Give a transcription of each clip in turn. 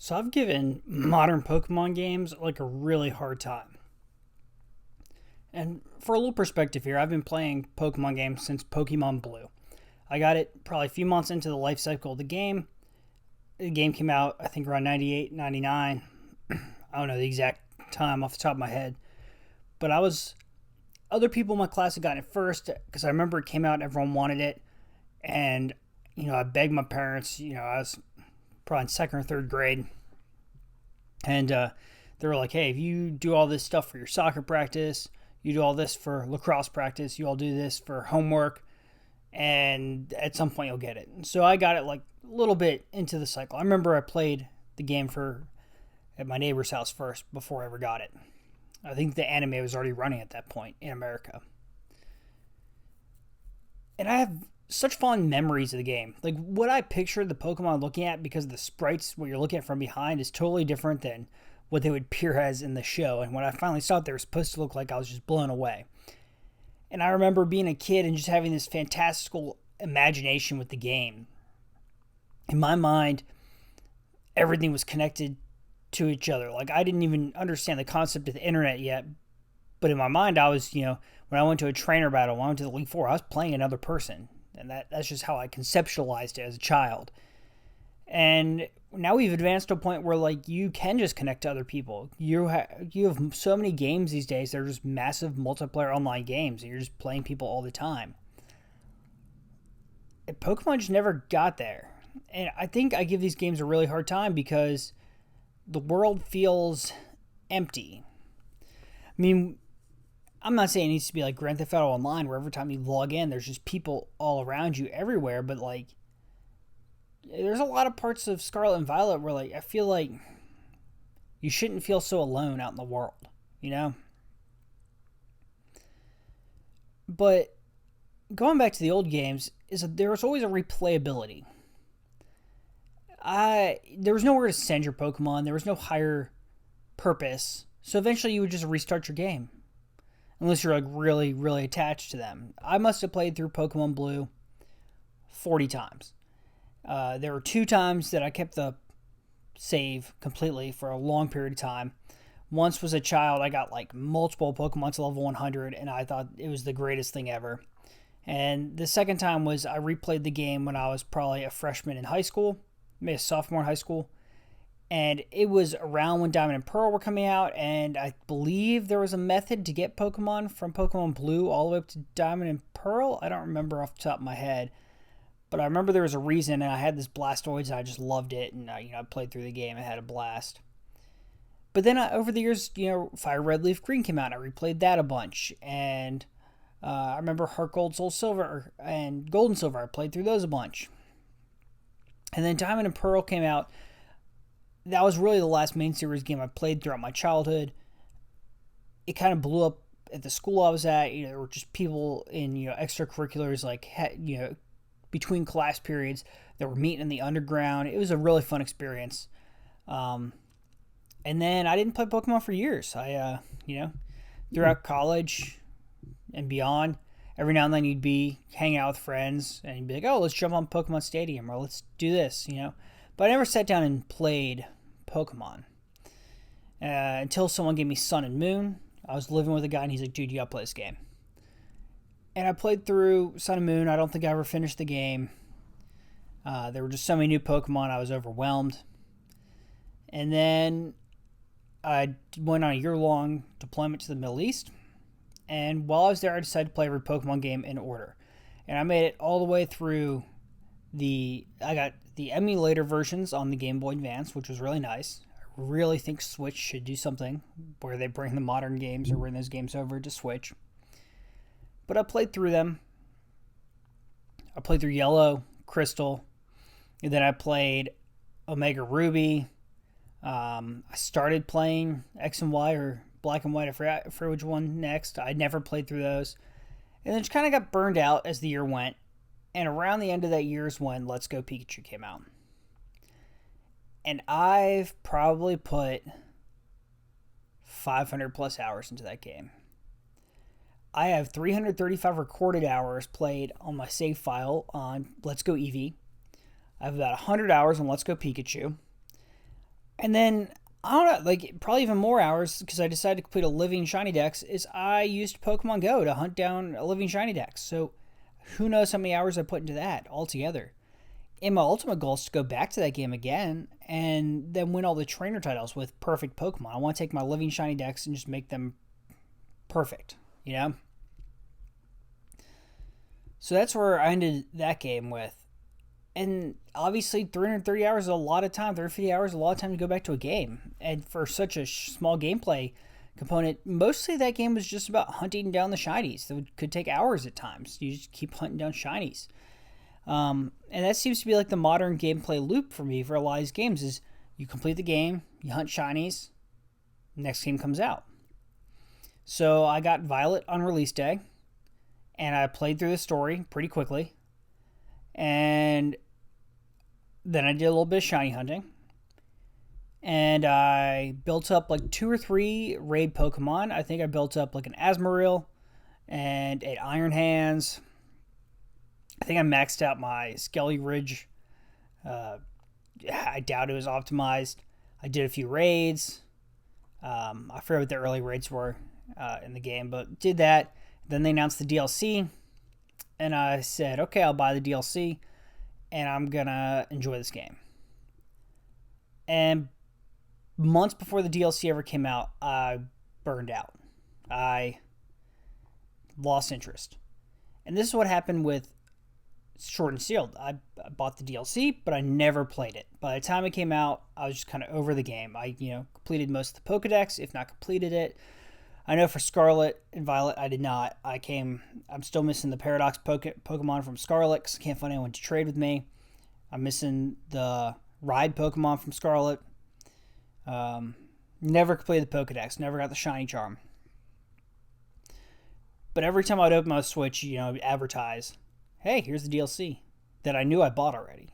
So I've given modern Pokemon games like a really hard time. And for a little perspective here, I've been playing Pokemon games since Pokemon Blue. I got it probably a few months into the life cycle of the game. The game came out, I think, around 98, 99. I don't know the exact time off the top of my head. But other people in my class had gotten it first because I remember it came out and everyone wanted it. And, I begged my parents, I was probably in second or third grade. And they were like, hey, if you do all this stuff for your soccer practice, you do all this for lacrosse practice, you all do this for homework, and at some point you'll get it. So I got it like a little bit into the cycle. I remember I played the game at my neighbor's house first before I ever got it. I think the anime was already running at that point in America. And I have such fond memories of the game. Like what I pictured the Pokemon looking at, because the sprites, what you're looking at from behind, is totally different than what they would appear as in the show. And when I finally saw what they were supposed to look like, I was just blown away. And I remember being a kid and just having this fantastical imagination with the game. In my mind, everything was connected to each other. Like I didn't even understand the concept of the internet yet. But in my mind, I was, when I went to a trainer battle, when I went to the League 4, I was playing another person. And that's just how I conceptualized it as a child. And now we've advanced to a point where like you can just connect to other people. You have so many games these days. They're just massive multiplayer online games, and you're just playing people all the time. And Pokemon just never got there. And I think I give these games a really hard time because the world feels empty. I mean, I'm not saying it needs to be like Grand Theft Auto Online, where every time you log in, there's just people all around you everywhere. But like, there's a lot of parts of Scarlet and Violet where like I feel like you shouldn't feel so alone out in the world, But going back to the old games, there was always a replayability. There was nowhere to send your Pokemon. There was no higher purpose. So eventually you would just restart your game. Unless you're like really, really attached to them. I must have played through Pokemon Blue 40 times. There were 2 times that I kept the save completely for a long period of time. Once was a child, I got like multiple Pokemon to level 100, and I thought it was the greatest thing ever. And the second time was I replayed the game when I was probably a freshman in high school, maybe a sophomore in high school. And it was around when Diamond and Pearl were coming out, and I believe there was a method to get Pokemon from Pokemon Blue all the way up to Diamond and Pearl. I don't remember off the top of my head. But I remember there was a reason, and I had this Blastoise, and I just loved it, and I played through the game and had a blast. But then over the years, Fire Red, Leaf Green came out, and I replayed that a bunch. And I remember Heart Gold, Soul Silver, and Gold and Silver. I played through those a bunch. And then Diamond and Pearl came out. That was really the last main series game I played throughout my childhood. It kind of blew up at the school I was at. There were just people in extracurriculars, like between class periods that were meeting in the underground. It was a really fun experience. And then I didn't play Pokemon for years. Throughout college and beyond, every now and then you'd be hanging out with friends and you'd be like, oh, let's jump on Pokemon Stadium or let's do this, But I never sat down and played Pokemon until someone gave me Sun and Moon. I was living with a guy and he's like, dude, you gotta play this game. And I played through Sun and Moon. I don't think I ever finished the game. There were just so many new Pokemon, I was overwhelmed. And then I went on a year-long deployment to the Middle East. And while I was there, I decided to play every Pokemon game in order. And I made it all the way through I got the emulator versions on the Game Boy Advance, which was really nice. I really think Switch should do something where they bring the modern games or bring those games over to Switch. But I played through them. I played through Yellow, Crystal, and then I played Omega Ruby. I started playing X and Y or Black and White. I forgot which one next. I never played through those. And then just kind of got burned out as the year went. And around the end of that year is when Let's Go Pikachu came out. And I've probably put 500 plus hours into that game. I have 335 recorded hours played on my save file on Let's Go Eevee. I have about 100 hours on Let's Go Pikachu. And then, I don't know, like probably even more hours because I decided to complete a living shiny dex is I used Pokemon Go to hunt down a living shiny dex. So who knows how many hours I put into that altogether. And my ultimate goal is to go back to that game again and then win all the trainer titles with perfect Pokemon. I want to take my living shiny dex and just make them perfect, you know? So that's where I ended that game with. And obviously, 330 hours is a lot of time. 350 hours is a lot of time to go back to a game. And for such a small gameplay component, mostly that game was just about hunting down the shinies. That could take hours at times. You just keep hunting down shinies. And that seems to be like the modern gameplay loop for me for a lot of these games is you complete the game, you hunt shinies, next game comes out. So I got Violet on release day, and I played through the story pretty quickly. And then I did a little bit of shiny hunting. And I built up like 2 or 3 raid Pokemon. I think I built up like an Asmaril and an Iron Hands. I think I maxed out my Skelly Ridge. I doubt it was optimized. I did a few raids. I forget what the early raids were in the game, but did that. Then they announced the DLC, and I said, okay, I'll buy the DLC, and I'm going to enjoy this game. And months before the DLC ever came out, I burned out. I lost interest. And this is what happened with Sword and Shield. I bought the DLC, but I never played it. By the time it came out, I was just kind of over the game. I, completed most of the Pokedex, if not completed it. I know for Scarlet and Violet, I did not. I'm still missing the Paradox Pokemon from Scarlet because I can't find anyone to trade with me. I'm missing the Ride Pokemon from Scarlet. Never completed the Pokedex. Never got the Shiny Charm. But every time I'd open my Switch, advertise, hey, here's the DLC that I knew I bought already.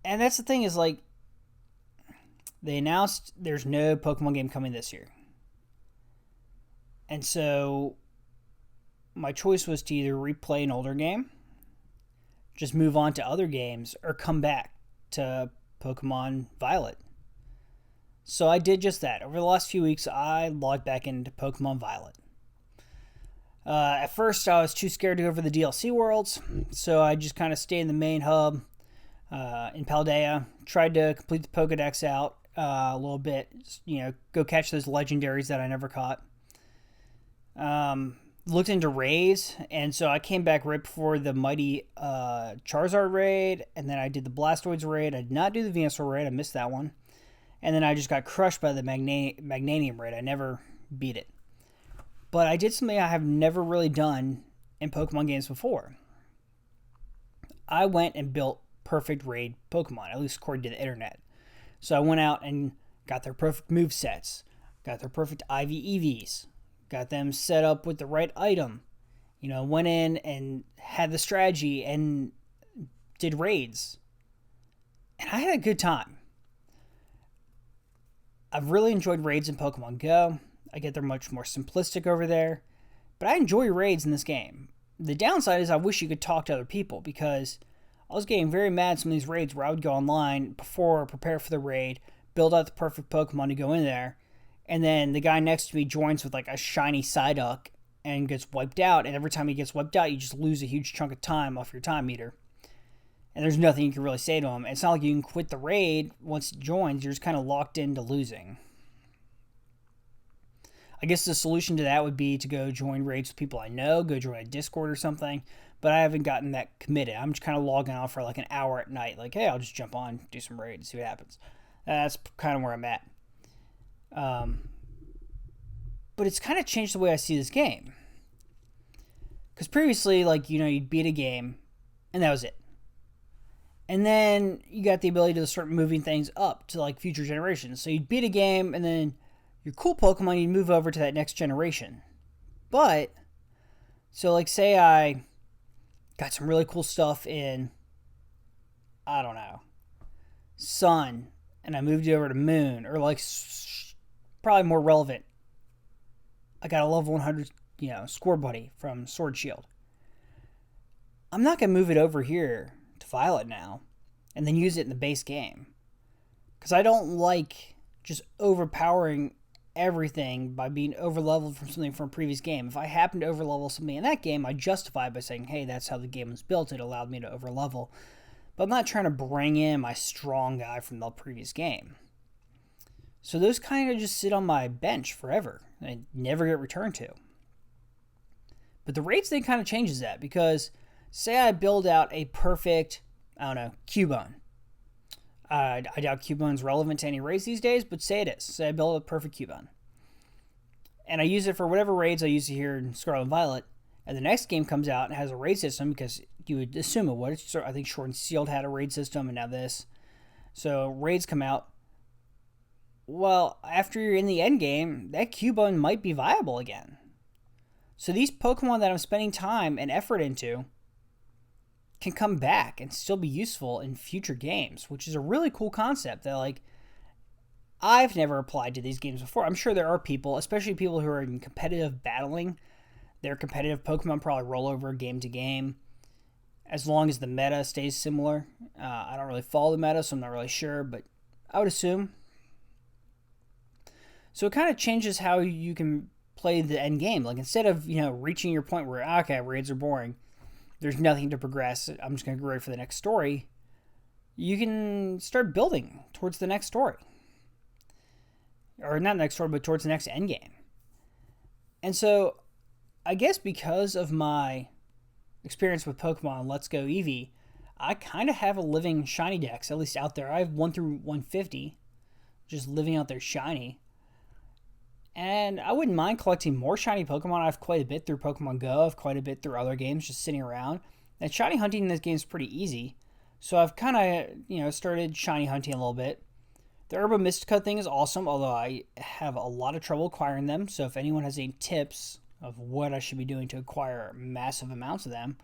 And that's the thing is, like, they announced there's no Pokemon game coming this year. And so my choice was to either replay an older game, just move on to other games, or come back to Pokemon Violet. So I did just that. Over the last few weeks, I logged back into Pokemon Violet. At first, I was too scared to go for the DLC worlds, so I just kind of stayed in the main hub in Paldea, tried to complete the Pokedex out a little bit, go catch those legendaries that I never caught. Looked into raids, and so I came back right before the mighty Charizard raid, and then I did the Blastoids raid. I did not do the Venusaur raid, I missed that one. And then I just got crushed by the Magnanium raid. I never beat it. But I did something I have never really done in Pokemon games before. I went and built perfect raid Pokemon, at least according to the internet. So I went out and got their perfect movesets, got their perfect IV EVs, got them set up with the right item, went in and had the strategy and did raids. And I had a good time. I've really enjoyed raids in Pokemon Go. I get they're much more simplistic over there. But I enjoy raids in this game. The downside is I wish you could talk to other people because I was getting very mad at some of these raids where I would go online before, prepare for the raid, build out the perfect Pokemon to go in there, and then the guy next to me joins with like a shiny Psyduck and gets wiped out, and every time he gets wiped out, you just lose a huge chunk of time off your time meter. And there's nothing you can really say to him. It's not like you can quit the raid once it joins, you're just kind of locked into losing. I guess the solution to that would be to go join raids with people I know, go join a Discord or something, but I haven't gotten that committed. I'm just kind of logging off for like an hour at night, like, hey, I'll just jump on, do some raids, see what happens. That's kind of where I'm at. But it's kind of changed the way I see this game. Because previously, like, you'd beat a game, and that was it. And then you got the ability to start moving things up to, like, future generations. So you'd beat a game, and then your cool Pokemon, you'd move over to that next generation. But, so, like, say I got some really cool stuff in, I don't know, Sun, and I moved it over to Moon, or, like, probably more relevant, I got a level 100, Score Buddy from Sword Shield. I'm not going to move it over here to Violet now and then use it in the base game. Because I don't like just overpowering everything by being overleveled from something from a previous game. If I happen to overlevel something in that game, I justify it by saying, hey, that's how the game was built. It allowed me to overlevel. But I'm not trying to bring in my strong guy from the previous game. So those kind of just sit on my bench forever and never get returned to. But the raids thing kind of changes that, because say I build out a perfect, Cubone. I doubt Cubone's relevant to any raids these days, but say it is. Say I build a perfect Cubone. And I use it for whatever raids I use it here in Scarlet and Violet. And the next game comes out and has a raid system, because you would assume it would. I think Short and Sealed had a raid system, and now this. So raids come out. Well, after you're in the end game, that Cubone might be viable again. So these Pokemon that I'm spending time and effort into can come back and still be useful in future games, which is a really cool concept that, like, I've never applied to these games before. I'm sure there are people, especially people who are in competitive battling, their competitive Pokemon probably roll over game to game as long as the meta stays similar. I don't really follow the meta, so I'm not really sure, but I would assume. So it kind of changes how you can play the end game. Like, instead of, reaching your point where, okay, raids are boring, there's nothing to progress, I'm just going to go right for the next story, you can start building towards the next story. Or not next story, but towards the next end game. And so, I guess because of my experience with Pokemon Let's Go Eevee, I kind of have a living shiny dex, at least out there. I have 1 through 150, just living out there shiny. And I wouldn't mind collecting more shiny Pokemon. I have quite a bit through Pokemon Go. I have quite a bit through other games just sitting around. And shiny hunting in this game is pretty easy. So I've kind of, started shiny hunting a little bit. The Herba Mystica thing is awesome, although I have a lot of trouble acquiring them. So if anyone has any tips of what I should be doing to acquire massive amounts of them,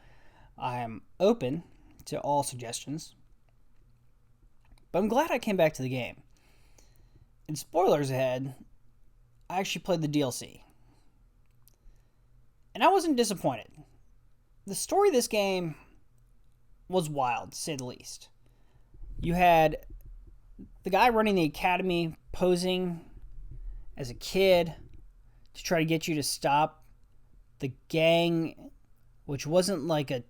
I am open to all suggestions. But I'm glad I came back to the game. And spoilers ahead, I actually played the DLC. And I wasn't disappointed. The story of this game was wild, to say the least. You had the guy running the academy posing as a kid to try to get you to stop the gang, which wasn't like a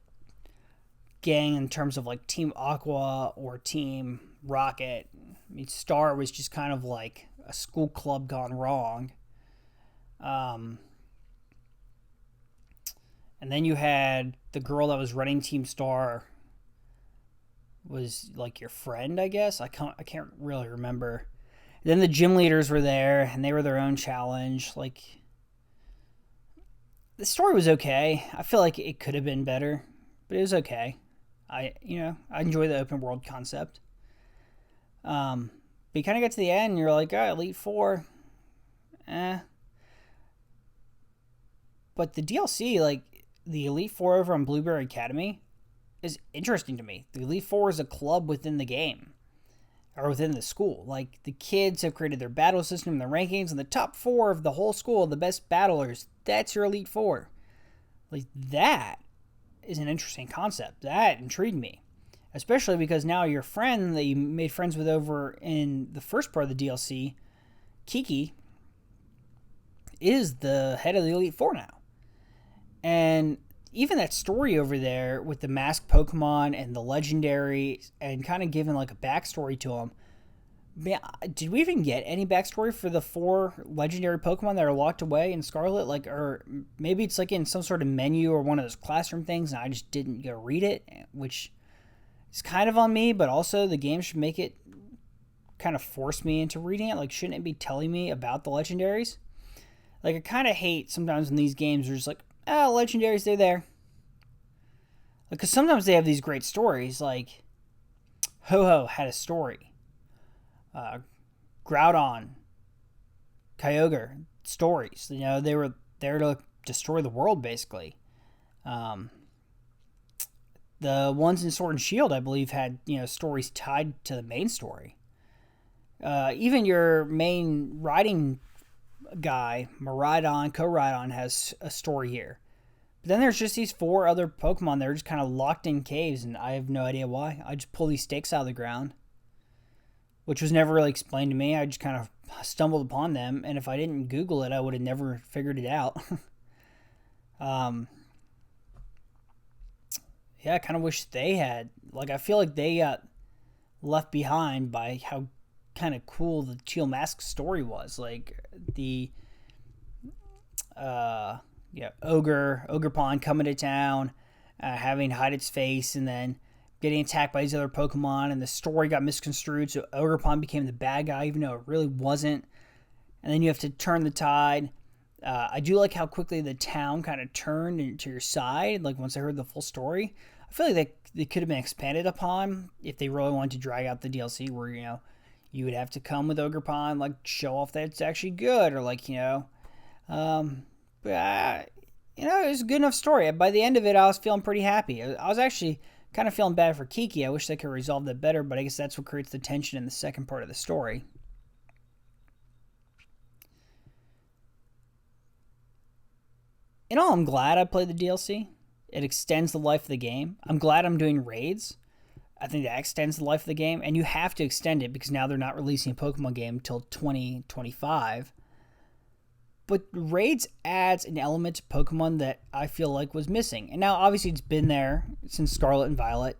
gang in terms of like Team Aqua or Team Rocket. I mean, Star was just kind of like a school club gone wrong. And then you had the girl that was running Team Star was like your friend, I guess. I can't really remember. Then the gym leaders were there, and they were their own challenge. Like, the story was okay. I feel like it could have been better, but it was okay. I enjoy the open world concept. But you kind of get to the end, and you're like, oh, Elite Four, But the DLC, like the Elite Four over on Blueberry Academy, is interesting to me. The Elite Four is a club within the game, or within the school. Like, the kids have created their battle system, their rankings, and the top 4 of the whole school, the best battlers, that's your Elite Four. Like, that is an interesting concept. That intrigued me. Especially because now your friend that you made friends with over in the first part of the DLC, Kiki, is the head of the Elite Four now. And even that story over there with the masked Pokemon and the legendary, and kind of giving like a backstory to them. Man, did we even get any backstory for the 4 legendary Pokemon that are locked away in Scarlet? Like, or maybe it's like in some sort of menu or one of those classroom things, and I just didn't go read it, which is kind of on me, but also the game should make it kind of force me into reading it. Like, shouldn't it be telling me about the legendaries? Like, I kind of hate sometimes when these games are just like, oh, legendaries, they're there. Because sometimes they have these great stories, like Ho-Ho had a story. Groudon, Kyogre, stories. They were there to destroy the world, basically. The ones in Sword and Shield, I believe, had stories tied to the main story. Even your main riding guy, Miraidon, Co-Rhydon, has a story here. But then there's just these 4 other Pokemon that are just kind of locked in caves, and I have no idea why. I just pull these stakes out of the ground. which was never really explained to me. I just kind of stumbled upon them, and if I didn't Google it, I would have never figured it out. Yeah, I kind of wish they had. Like, I feel like they got left behind by how kind of cool the Teal Mask story was. Like, the Ogre coming to town, having to hide its face, and then getting attacked by these other Pokemon, and the story got misconstrued, so Ogerpon became the bad guy, even though it really wasn't. And then you have to turn the tide. I do like how quickly the town kind of turned into your side, like once I heard the full story. I feel like they could have been expanded upon if they really wanted to drag out the DLC where, you would have to come with Ogerpon, like, show off that it's actually good, or like, but, it was a good enough story. By the end of it, I was feeling pretty happy. I was actually kind of feeling bad for Kiki. I wish they could resolve that better, but I guess that's what creates the tension in the second part of the story. In all, I'm glad I played the DLC. It extends the life of the game. I'm glad I'm doing raids. I think that extends the life of the game, and you have to extend it because now they're not releasing a Pokemon game until 2025. But raids adds an element to Pokemon that I feel like was missing. And now, obviously, it's been there since Scarlet and Violet.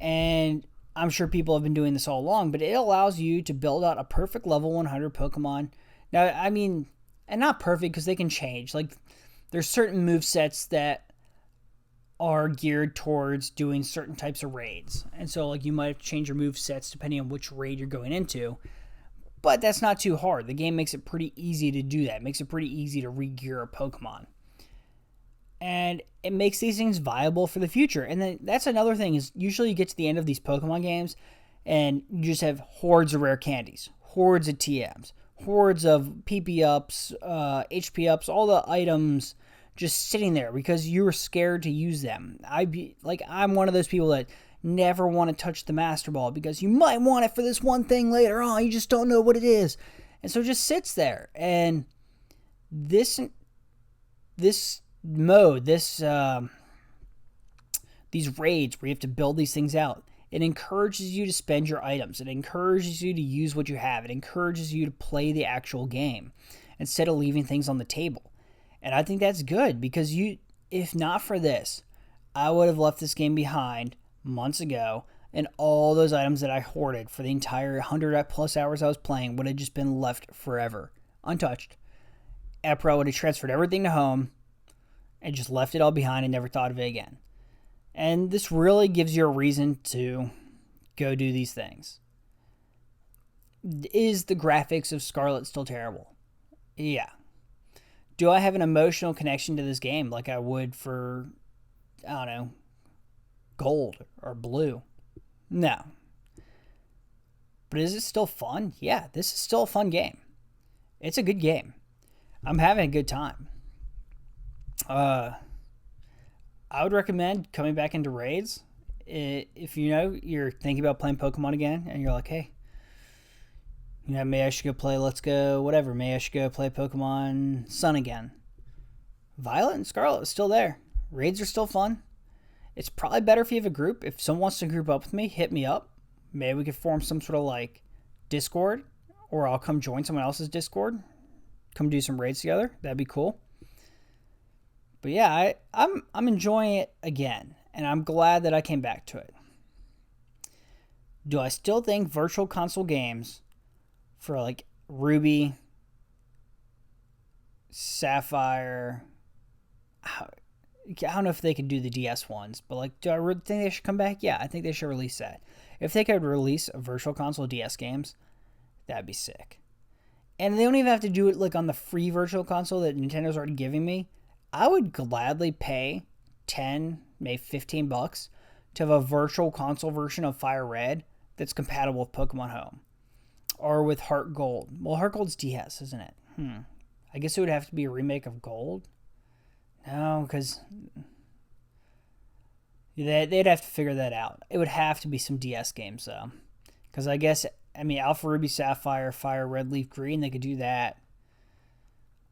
And I'm sure people have been doing this all along. But it allows you to build out a perfect level 100 Pokemon. Now, I mean, and not perfect because they can change. Like, there's certain movesets that are geared towards doing certain types of raids. And so, like, you might have to change your movesets depending on which raid you're going into. But that's not too hard. The game makes it pretty easy to do that. It makes it pretty easy to re-gear a Pokemon. And it makes these things viable for the future. And then that's another thing is usually you get to the end of these Pokemon games and you just have hordes of rare candies, hordes of TMs, hordes of PP ups, HP ups, all the items just sitting there because you were scared to use them. I'm one of those people that never want to touch the Master Ball because you might want it for this one thing later on. You just don't know what it is. And so it just sits there. And this mode, these raids where you have to build these things out, it encourages you to spend your items. It encourages you to use what you have. It encourages you to play the actual game instead of leaving things on the table. And I think that's good because if not for this, I would have left this game behind months ago, and all those items that I hoarded for the entire 100 plus hours I was playing would have just been left forever, untouched. I probably would have transferred everything to home and just left it all behind and never thought of it again. And this really gives you a reason to go do these things. Is the graphics of Scarlet still terrible? Yeah. Do I have an emotional connection to this game like I would for, I don't know, Gold or Blue? No. But is it still fun? Yeah, this is still a fun game. It's a good game. I'm having a good time. I would recommend coming back into raids. If you're thinking about playing Pokemon again and you're like, hey, maybe I should go play maybe I should go play Pokemon Sun again. Violet and Scarlet is still there. Raids are still fun. It's probably better if you have a group. If someone wants to group up with me, hit me up. Maybe we could form some sort of like Discord, or I'll come join someone else's Discord. Come do some raids together. That'd be cool. But yeah, I'm enjoying it again, and I'm glad that I came back to it. Do I still think virtual console games for like Ruby, Sapphire, I don't know if they could do the DS ones, but like, do I really think they should come back? Yeah, I think they should release that. If they could release a virtual console DS games, that'd be sick. And they don't even have to do it like on the free virtual console that Nintendo's already giving me. I would gladly pay 10, maybe $15 to have a virtual console version of Fire Red that's compatible with Pokemon Home. Or with Heart Gold. Well, Heart Gold's DS, isn't it? I guess it would have to be a remake of Gold. No, because they'd have to figure that out. It would have to be some DS games, though. Because Alpha Ruby Sapphire, Fire Red Leaf Green, they could do that.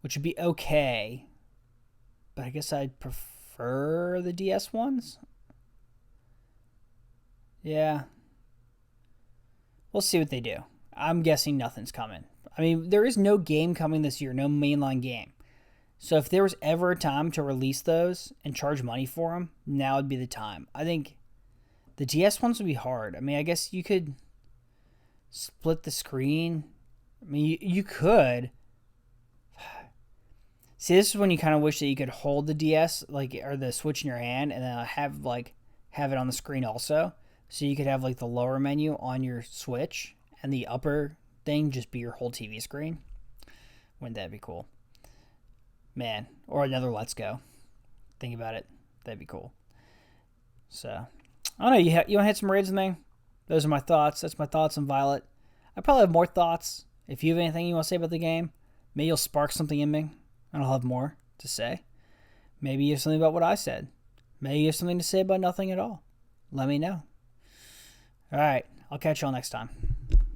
Which would be okay. But I guess I'd prefer the DS ones. Yeah. We'll see what they do. I'm guessing nothing's coming. I mean, there is no game coming this year, no mainline game. So if there was ever a time to release those and charge money for them, now would be the time. I think the DS ones would be hard. I mean, I guess you could split the screen. I mean, you could. See, this is when you kind of wish that you could hold the DS or the Switch in your hand and then have it on the screen also. So you could have like the lower menu on your Switch and the upper thing just be your whole TV screen. Wouldn't that be cool? Man, or another Let's Go. Think about it. That'd be cool. So, I don't know. You want to hit some raids with me? Those are my thoughts. That's my thoughts on Violet. I probably have more thoughts. If you have anything you want to say about the game, maybe you'll spark something in me, and I'll have more to say. Maybe you have something about what I said. Maybe you have something to say about nothing at all. Let me know. All right. I'll catch y'all next time.